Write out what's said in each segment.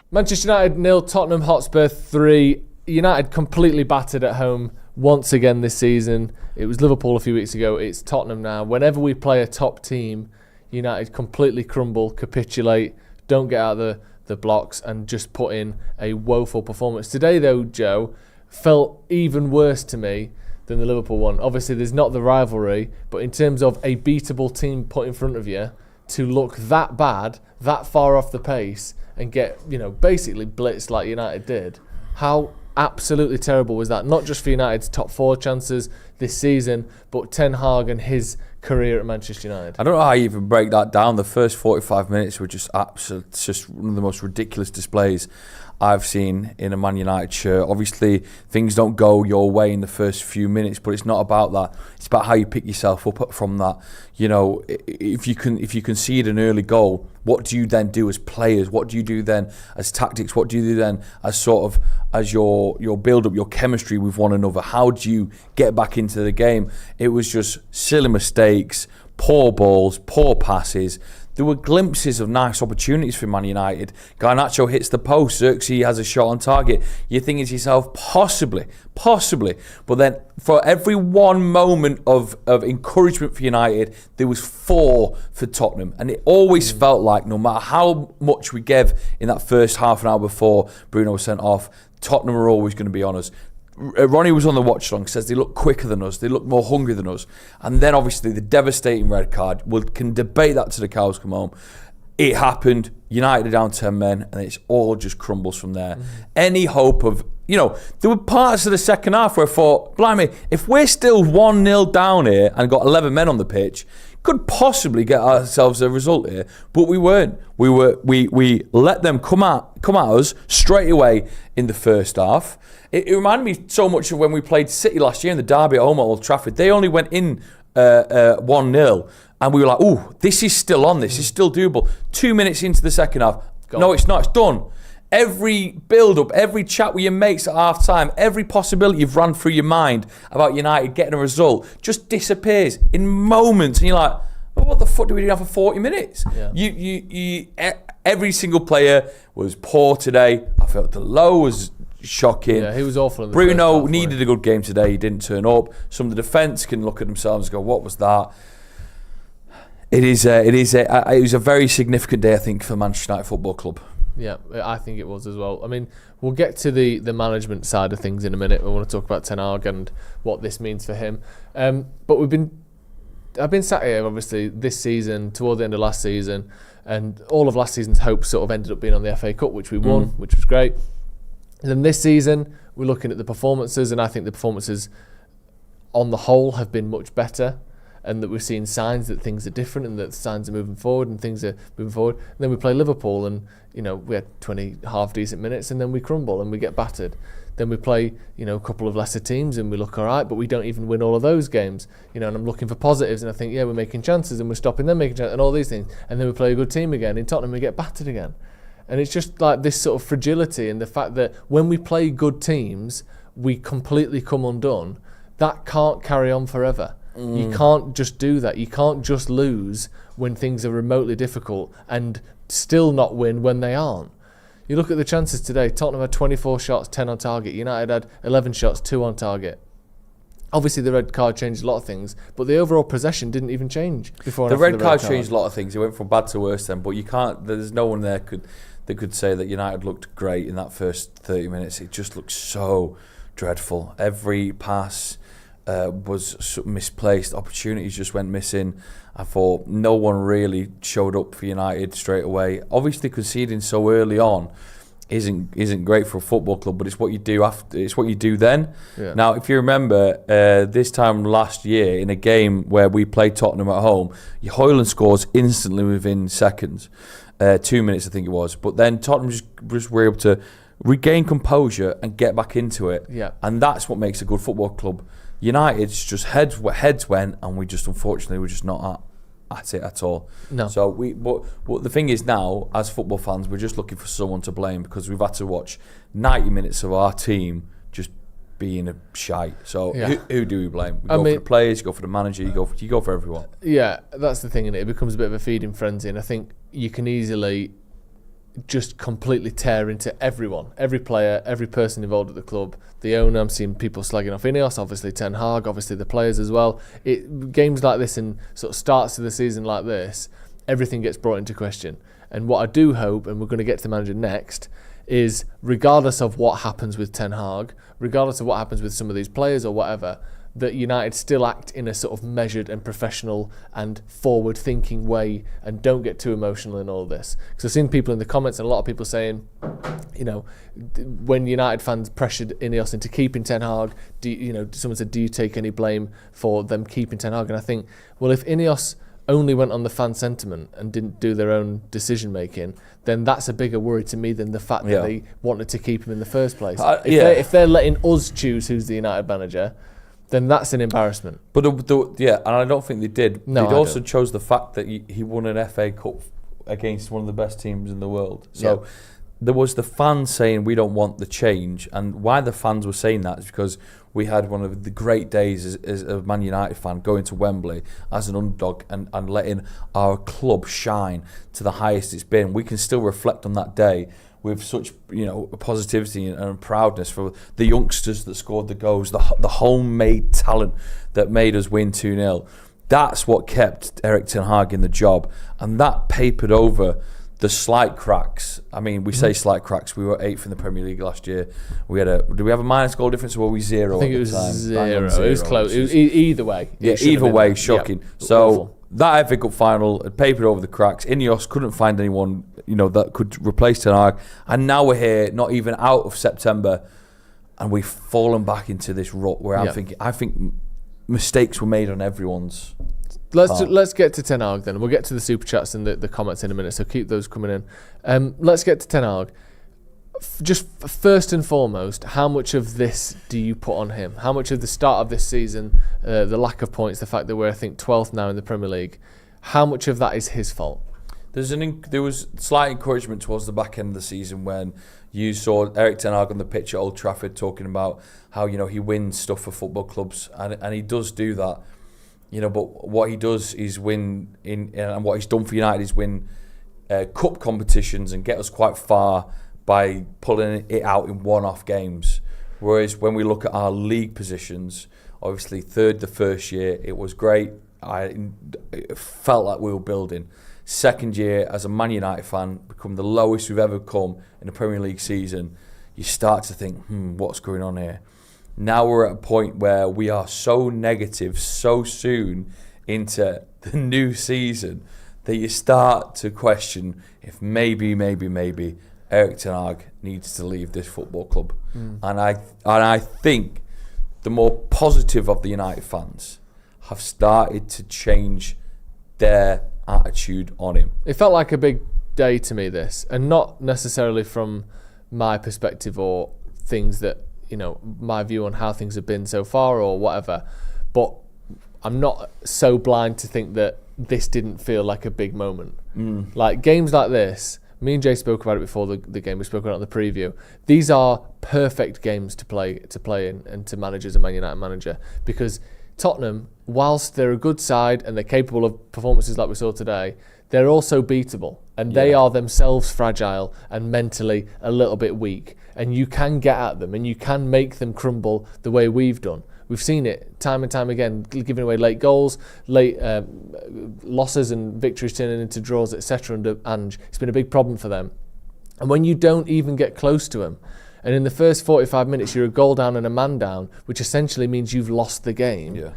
Manchester United 0, Tottenham Hotspur 3. United completely battered at home once again this season. It was Liverpool a few weeks ago. It's Tottenham now. Whenever we play a top team, United completely crumble, capitulate, don't get out of the blocks and just put in a woeful performance. Today, though, Joe, felt even worse to me than the Liverpool one. Obviously, there's not the rivalry, but in terms of a beatable team put in front of you, to look that bad, that far off the pace, and get, basically blitzed like United did, how absolutely terrible was that? Not just for United's top 4 chances this season, but Ten Hag and his career at Manchester United. I don't know how you even break that down. The first 45 minutes were just absolute, just one of the most ridiculous displays I've seen in a Man United shirt. Obviously, things don't go your way in the first few minutes, but it's not about that. It's about how you pick yourself up from that. If you concede an early goal, what do you then do as players? What do you do then as tactics? What do you do then as your build up, your chemistry with one another? How do you get back into the game? It was just silly mistakes, poor balls, poor passes. There were glimpses of nice opportunities for Man United. Garnacho hits the post. Xerxes has a shot on target. You're thinking to yourself, possibly. But then for every one moment of encouragement for United, there was 4 for Tottenham. And it always felt like no matter how much we gave in that first half an hour before Bruno was sent off, Tottenham are always going to be on us. Ronnie was on the watch long, says they look quicker than us, they look more hungry than us. And then obviously the devastating red card, we can debate that till the cows come home. It happened, United are down 10 men, and it's all just crumbles from there. Any hope of, there were parts of the second half where I thought, blimey, if we're still 1-0 down here and got 11 men on the pitch, could possibly get ourselves a result here, but we weren't. We let them come at us straight away in the first half. It reminded me so much of when we played City last year in the derby at home at Old Trafford. They only went in 1-0, and we were like, "Ooh, this is still on. This is still doable." 2 minutes into the second half, no, it's not. It's done. Every build-up, every chat with your mates at half-time, every possibility you've run through your mind about United getting a result just disappears in moments, and you're like, well, what the fuck do we do for 40 minutes? Yeah. Every single player was poor today. I felt the low was shocking. Yeah, he was awful in the Bruno first half, needed a good game today. He didn't turn up. Some of the defence can look at themselves and go, what was that? It was a very significant day, I think, for Manchester United Football Club. Yeah, I think it was as well. I mean, we'll get to the management side of things in a minute. We want to talk about Ten Hag and what this means for him. But I've been sat here, obviously, this season, toward the end of last season, and all of last season's hopes sort of ended up being on the FA Cup, which we won, which was great. And then this season, we're looking at the performances, and I think the performances on the whole have been much better, and that we're seeing signs that things are different and that signs are moving forward and things are moving forward. And then we play Liverpool and, we had 20 half-decent minutes and then we crumble and we get battered. Then we play, a couple of lesser teams and we look all right, but we don't even win all of those games. And I'm looking for positives and I think, we're making chances and we're stopping them making chances and all these things. And then we play a good team again. In Tottenham, we get battered again. And it's just like this sort of fragility and the fact that when we play good teams, we completely come undone. That can't carry on forever. You can't just do that. You can't just lose when things are remotely difficult and still not win when they aren't. You look at the chances today. Tottenham had 24 shots, 10 on target. United had 11 shots, 2 on target. Obviously, the red card changed a lot of things, but the overall possession didn't even change before. The red card changed a lot of things. It went from bad to worse then, but you can't. There's no one there that could say that United looked great in that first 30 minutes. It just looked so dreadful. Every pass was misplaced. Opportunities just went missing. I thought no one really showed up for United straight away. Obviously, conceding so early on isn't great for a football club, but it's what you do after. It's what you do then. Yeah. Now, if you remember, this time last year in a game where we played Tottenham at home, Højlund scores instantly within seconds, 2 minutes I think it was. But then Tottenham just were able to regain composure and get back into it. Yeah. And that's what makes a good football club. United's just heads went, and we just unfortunately were just not at it at all. No. So but the thing is now, as football fans, we're just looking for someone to blame because we've had to watch 90 minutes of our team just being a shite. So who do we blame? We go for the players, you go for the manager, you go for everyone. Yeah, that's the thing, innit? It becomes a bit of a feeding frenzy, and I think you can easily, just completely tear into everyone, every player, every person involved at the club, the owner. I'm seeing people slagging off Ineos, obviously Ten Hag, obviously the players as well. Games like this and sort of starts of the season like this, everything gets brought into question. And what I do hope, and we're going to get to the manager next, is regardless of what happens with Ten Hag, regardless of what happens with some of these players or whatever, that United still act in a sort of measured and professional and forward-thinking way and don't get too emotional in all this. Because I've seen people in the comments and a lot of people saying, when United fans pressured Ineos into keeping Ten Hag, someone said, do you take any blame for them keeping Ten Hag? And I think, well, if Ineos only went on the fan sentiment and didn't do their own decision-making, then that's a bigger worry to me than the fact that they wanted to keep him in the first place. If they're letting us choose who's the United manager, then that's an embarrassment. But and I don't think they did. No, they also chose the fact that he won an FA Cup against one of the best teams in the world. So there was the fans saying we don't want the change, and why the fans were saying that is because we had one of the great days as a Man United fan going to Wembley as an underdog and letting our club shine to the highest it's been. We can still reflect on that day with such positivity and proudness for the youngsters that scored the goals, the homemade talent that made us win 2-0. That's what kept Erik ten Hag in the job, and that papered over the slight cracks. I mean, we say slight cracks. We were 8th in the Premier League last year. Did we have a minus goal difference, or were we 0? I think it was 0. It was close. It was either way. Yeah, either way, shocking. So awful. That FA Cup final had papered over the cracks. Ineos couldn't find anyone that could replace Ten Hag, and now we're here, not even out of September, and we've fallen back into this rut where I think mistakes were made on everyone's. Let's get to Ten Hag then. We'll get to the super chats and the comments in a minute, so keep those coming in. Let's get to Ten Hag. Just first and foremost, how much of this do you put on him? How much of the start of this season, the lack of points, the fact that we're, I think, 12th now in the Premier League, how much of that is his fault? There was slight encouragement towards the back end of the season when you saw Erik ten Hag on the pitch at Old Trafford talking about how he wins stuff for football clubs, and he does do that. But what he does is win and what he's done for United is win cup competitions and get us quite far by pulling it out in one-off games. Whereas when we look at our league positions, obviously third the first year, it was great. It felt like we were building. Second year, as a Man United fan, become the lowest we've ever come in a Premier League season. You start to think, what's going on here? Now we're at a point where we are so negative so soon into the new season that you start to question if maybe Erik ten Hag needs to leave this football club. And I think the more positive of the United fans have started to change their attitude on him. It felt like a big day to me, this, and not necessarily from my perspective or things that, my view on how things have been so far or whatever, but I'm not so blind to think that this didn't feel like a big moment. Like games like this, me and Jay spoke about it before the game, we spoke about it on the preview. These are perfect games to play in and to manage as a Man United manager, because Tottenham, whilst they're a good side and they're capable of performances like we saw today, they're also beatable, and they are themselves fragile and mentally a little bit weak, and you can get at them and you can make them crumble the way we've done. We've seen it time and time again, giving away late goals, late losses and victories turning into draws, etc. under Ange. It's been a big problem for them. And when you don't even get close to them, and in the first 45 minutes you're a goal down and a man down, which essentially means you've lost the game,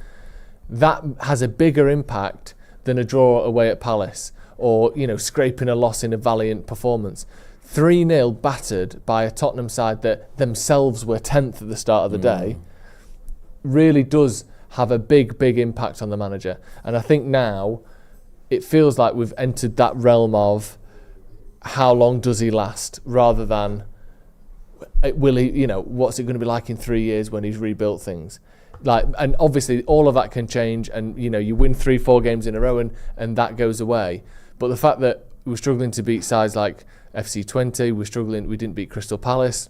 that has a bigger impact than a draw away at Palace or scraping a loss in a valiant performance. 3-0 battered by a Tottenham side that themselves were 10th at the start of the day really does have a big impact on the manager. And I think now it feels like we've entered that realm of how long does he last, rather than will he, what's it going to be like in 3 years when he's rebuilt things. And obviously all of that can change, and you win 3-4 games in a row and that goes away. But the fact that we're struggling to beat sides like FC20, we didn't beat Crystal Palace,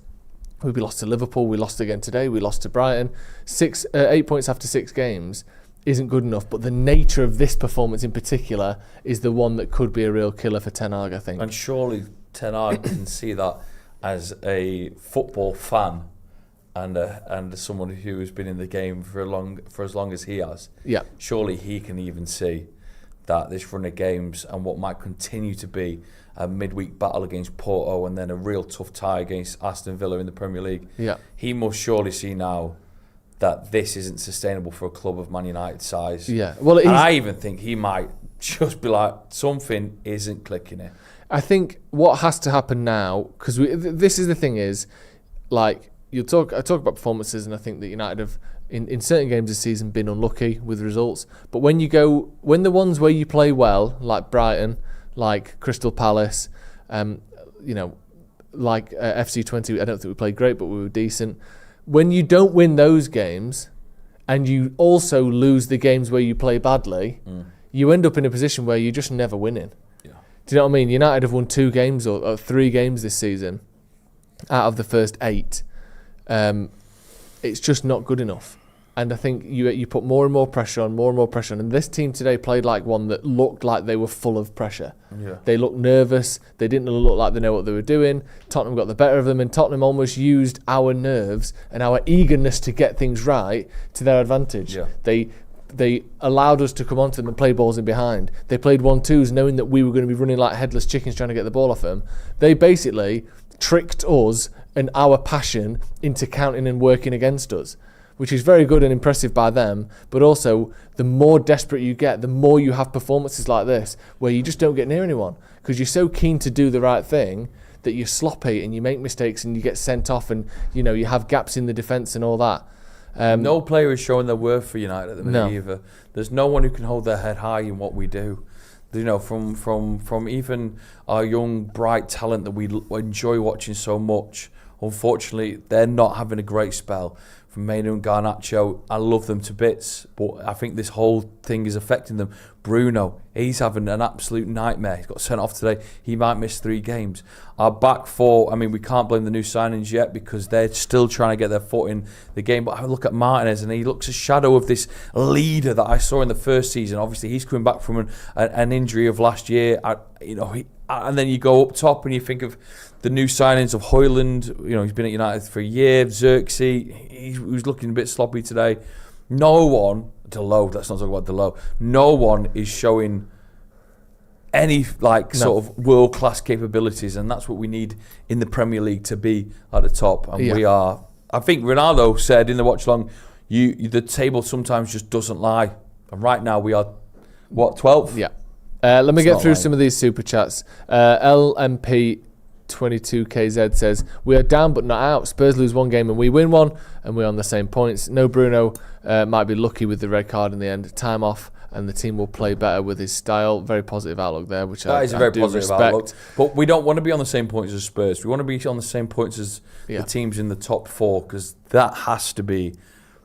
we lost to Liverpool, we lost again today, we lost to Brighton. 8 points after 6 games isn't good enough, but the nature of this performance in particular is the one that could be a real killer for Ten Hag, I think. And surely Ten Hag can see that as a football fan and someone who has been in the game for as long as he has. Yeah. Surely he can even see that this run of games and what might continue to be a midweek battle against Porto and then a real tough tie against Aston Villa in the Premier League. Yeah. He must surely see now that this isn't sustainable for a club of Man United size. Yeah. Well, and I even think he might just be like, something isn't clicking here. I think what has to happen now, because this is the thing is, like, I talk about performances, and I think that United have, in certain games this season, been unlucky with results. But when the ones where you play well, like Brighton, like Crystal Palace, like FC20, I don't think we played great, but we were decent. When you don't win those games, and you also lose the games where you play badly, you end up in a position where you're just never winning. Yeah. Do you know what I mean? United have won 2 games or 3 games this season out of the first 8. It's just not good enough. And I think you put more and more pressure on, and this team today played like one that looked like they were full of pressure. Yeah. They looked nervous. They didn't look like they know what they were doing. Tottenham got the better of them, and Tottenham almost used our nerves and our eagerness to get things right to their advantage. Yeah. They allowed us to come onto them and play balls in behind. They played 1-2s knowing that we were going to be running like headless chickens trying to get the ball off them. They basically tricked us and our passion into counting and working against us, which is very good and impressive by them. But also, the more desperate you get, the more you have performances like this where you just don't get near anyone because you're so keen to do the right thing that you're sloppy and you make mistakes and you get sent off, and you have gaps in the defence and all that. No player is showing their worth for United at the minute either. There's no one who can hold their head high in what we do. From even our young, bright talent that we enjoy watching so much, unfortunately, they're not having a great spell. From Mainu and Garnacho, I love them to bits, but I think this whole thing is affecting them. Bruno, he's having an absolute nightmare. He's got sent off today. He might miss 3 games. Our back 4, we can't blame the new signings yet because they're still trying to get their foot in the game. But I look at Martinez and he looks a shadow of this leader that I saw in the first season. Obviously, he's coming back from an injury of last year. And then you go up top and you think of the new signings of Højlund. He's been at United for a year. Xerxes, he was looking a bit sloppy today. No one, Delo, let's not talk about Delo. No one is showing any sort of world-class capabilities, and that's what we need in the Premier League to be at the top. And we are. I think Ronaldo said in the watch-along, the table sometimes just doesn't lie. And right now we are, 12th? Yeah. Let me get through some of these super chats. LMP22KZ says, we are down but not out. Spurs lose 1 game and we win 1, and we're on the same points. No Bruno might be lucky with the red card in the end. Time off and the team will play better with his style. Very positive outlook there, which I is a very positive respect. Outlook. But we don't want to be on the same points as Spurs. We want to be on the same points as the teams in the top 4, because that has to be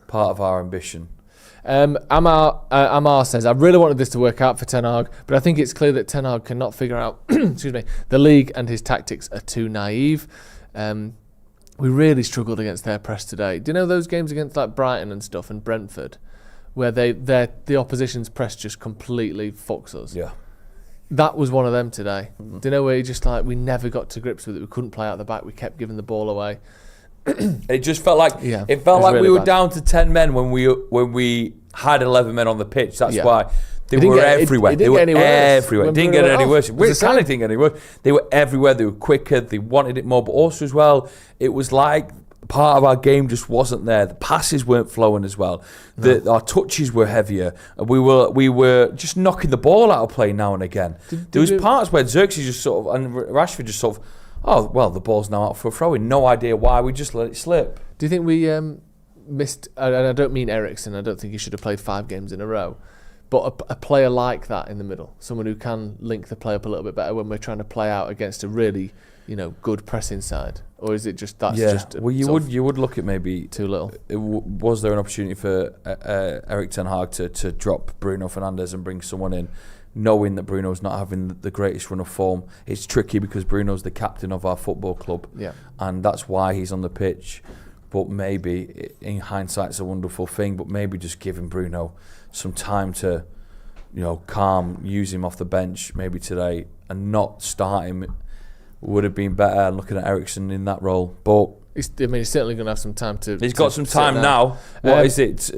part of our ambition. Amar says, I really wanted this to work out for Ten Hag, but I think it's clear that Ten Hag cannot figure out the league, and his tactics are too naive. We really struggled against their press today. Do you know those games against like Brighton and stuff and Brentford, where the opposition's press just completely fucks us? Yeah. That was one of them today. Do you know where we never got to grips with it? We couldn't play out the back. We kept giving the ball away. It just felt like we were down to 10 men when we had 11 men on the pitch. That's why they were everywhere. They were everywhere. Didn't get any worse. We kind of didn't get any worse. They were everywhere. They were quicker. They wanted it more. But also as well, it was like part of our game just wasn't there. The passes weren't flowing as well. Our touches were heavier. We were just knocking the ball out of play now and again. There was parts where Xerxes just sort of, and Rashford just sort of, oh, well, the ball's now out for a throw-in. No idea why. We just let it slip. Do you think we missed, and I don't mean Eriksen, I don't think he should have played 5 games in a row, but a player like that in the middle, someone who can link the play up a little bit better when we're trying to play out against a really, good pressing side? Or is it just just well, you would look at maybe too little. Was there an opportunity for Erik ten Hag to drop Bruno Fernandes and bring someone in, knowing that Bruno's not having the greatest run of form? It's tricky because Bruno's the captain of our football club, and that's why he's on the pitch. But maybe, in hindsight, it's a wonderful thing, but maybe just giving Bruno some time to, calm, use him off the bench maybe today, and not start him would have been better looking at Eriksen in that role. But he's certainly going to have some time to. He's got some time now. What is it?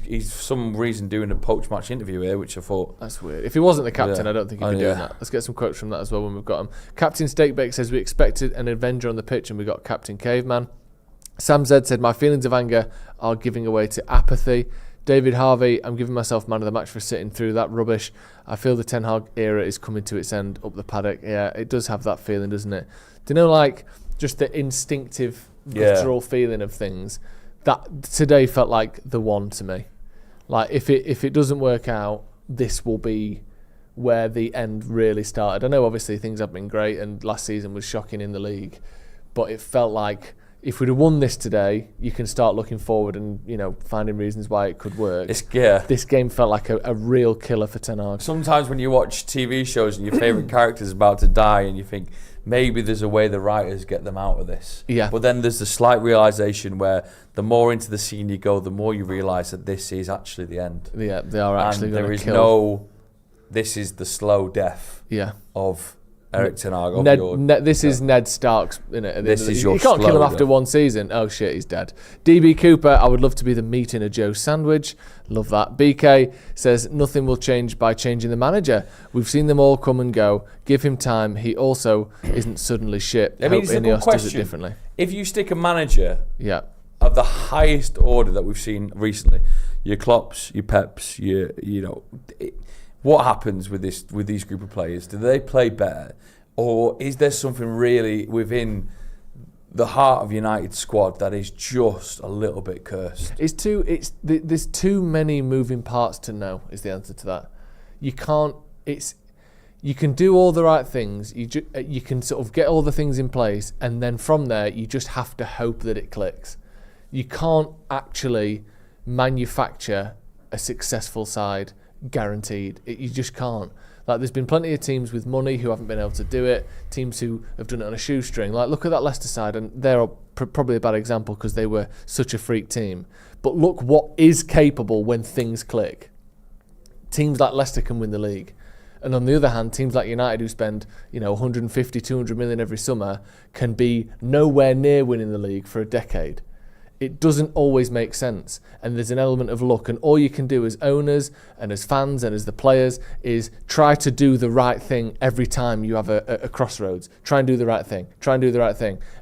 He's for some reason doing a post-match interview here, which I thought... That's weird. If he wasn't the captain, I don't think he'd be doing that. Let's get some quotes from that as well when we've got him. Captain Steakbake says, we expected an Avenger on the pitch and we got Captain Caveman. Sam Z said, my feelings of anger are giving away to apathy. David Harvey, I'm giving myself man of the match for sitting through that rubbish. I feel the Ten Hag era is coming to its end up the paddock. Yeah, it does have that feeling, doesn't it? Do you know, like, just the instinctive guttural feeling of things? That today felt like the one to me. Like, if it doesn't work out, this will be where the end really started. I know, obviously, things have been great, and last season was shocking in the league, but it felt like if we'd have won this today, you can start looking forward and, you know, finding reasons why it could work. This game felt like a real killer for Ten Hag. Sometimes when you watch TV shows and your favourite character's about to die and you think, maybe there's a way the writers get them out of this. Yeah. But then there's the slight realisation where the more into the scene you go, the more you realise that this is actually the end. Yeah, they are actually going to kill. There is no, this is the slow death of Erik Ten Hag. This is Ned Stark's, innit? This is your You can't kill him after one season. Oh shit, he's dead. DB Cooper, I would love to be the meat in a Joe sandwich. Love that. BK says, nothing will change by changing the manager. We've seen them all come and go. Give him time. He also isn't suddenly shit. I mean, it's a good question. Does it differently. If you stick a manager of the highest order that we've seen recently, your Klopps, your Peps, what happens with these group of players? Do they play better, or is there something really within the heart of United's squad that is just a little bit cursed? There's too many moving parts to know. Is the answer to that? You can't. You can do all the right things. You can sort of get all the things in place, and then from there you just have to hope that it clicks. You can't actually manufacture a successful side. Guaranteed. You just can't. Like, there's been plenty of teams with money who haven't been able to do it, teams who have done it on a shoestring. Like, look at that Leicester side, and they're probably a bad example because they were such a freak team. But look what is capable when things click. Teams like Leicester can win the league. And on the other hand, teams like United, who spend 150, 200 million every summer, can be nowhere near winning the league for a decade. It doesn't always make sense, and there's an element of luck, and all you can do as owners and as fans and as the players is try to do the right thing every time you have a crossroads. Try and do the right thing.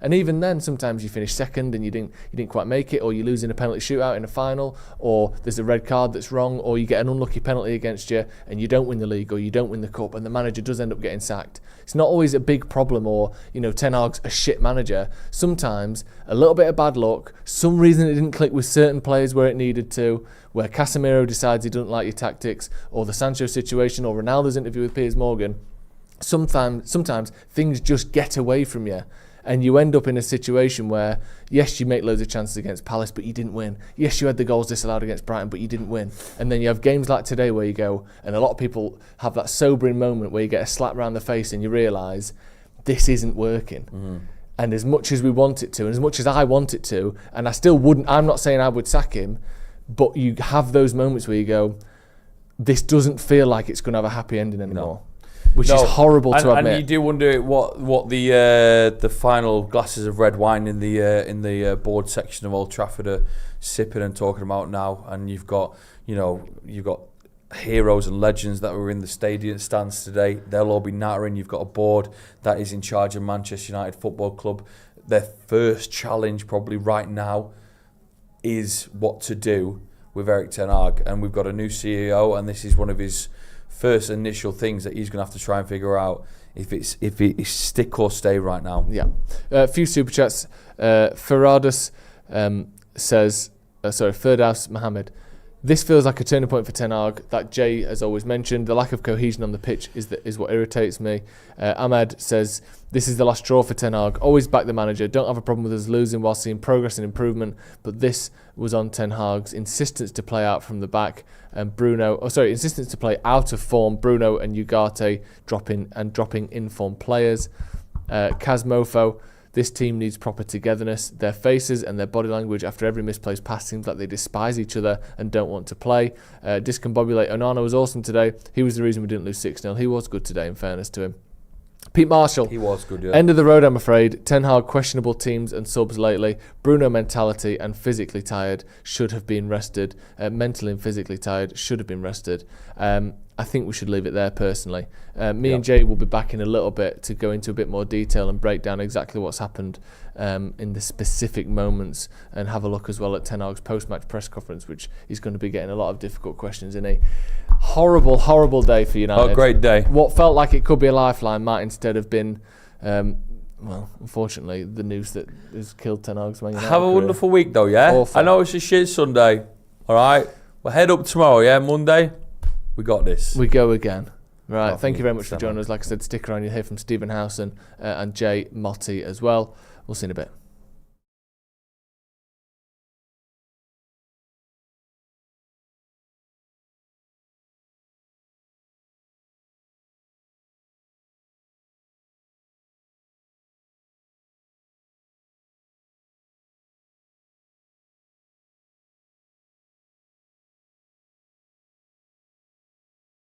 And even then, sometimes you finish second and you didn't quite make it, or you lose in a penalty shootout in a final, or there's a red card that's wrong, or you get an unlucky penalty against you and you don't win the league or you don't win the cup, and the manager does end up getting sacked. It's not always a big problem, or Ten Hag's a shit manager. Sometimes a little bit of bad luck, some reason it didn't click with certain players where it needed to, where Casemiro decides he doesn't like your tactics, or the Sancho situation, or Ronaldo's interview with Piers Morgan. Sometimes things just get away from you, and you end up in a situation where, yes, you make loads of chances against Palace, but you didn't win. Yes, you had the goals disallowed against Brighton, but you didn't win. And then you have games like today where you go, and a lot of people have that sobering moment where you get a slap round the face and you realise this isn't working. And as much as we want it to, and as much as I want it to, and I still wouldn't, I'm not saying I would sack him, but you have those moments where you go, this doesn't feel like it's going to have a happy ending anymore. Which is horrible to admit. And you do wonder what the final glasses of red wine in the board section of Old Trafford are sipping and talking about now. And you've got heroes and legends that were in the stadium stands today. They'll all be nattering. You've got a board that is in charge of Manchester United Football Club. Their first challenge probably right now is what to do with Erik Ten Hag. And we've got a new CEO, and this is one of his first initial things that he's going to have to try and figure out if it's stick or stay right now. Yeah. A few super chats. Ferdaus Mohammed. This feels like a turning point for Ten Hag that Jay has always mentioned. The lack of cohesion on the pitch is what irritates me. Ahmed says, this is the last straw for Ten Hag. Always back the manager. Don't have a problem with us losing while seeing progress and improvement. But this was on Ten Hag's insistence to play out from the back. And insistence to play out of form. Bruno and Ugarte dropping in-form players. Kazmofo. This team needs proper togetherness. Their faces and their body language after every misplaced pass seems like they despise each other and don't want to play. Discombobulate. Onana was awesome today. He was the reason we didn't lose 6-0. He was good today, in fairness to him. Pete Marshall. He was good, yeah. End of the road, I'm afraid. Ten Hag, questionable teams and subs lately. Bruno mentality and physically tired, should have been rested. Mentally and physically tired, should have been rested. I think we should leave it there personally. Me and Jay will be back in a little bit to go into a bit more detail and break down exactly what's happened in the specific moments, and have a look as well at Ten Hag's post-match press conference, which he's going to be getting a lot of difficult questions in. A horrible, horrible day for United. Oh, great day. What felt like it could be a lifeline might instead have been, well, unfortunately, the news that has killed Ten Hag's Man United Have a career. wonderful week, though, yeah? Awful. I know it's a shit Sunday, all right? We'll head up tomorrow, yeah? Monday, we got this. We go again. Right, Oh, thank you very much for Sam. joining us. Like I said, stick around, you'll hear from Stephen Howson and Jay Motti as well. We'll see you in a bit.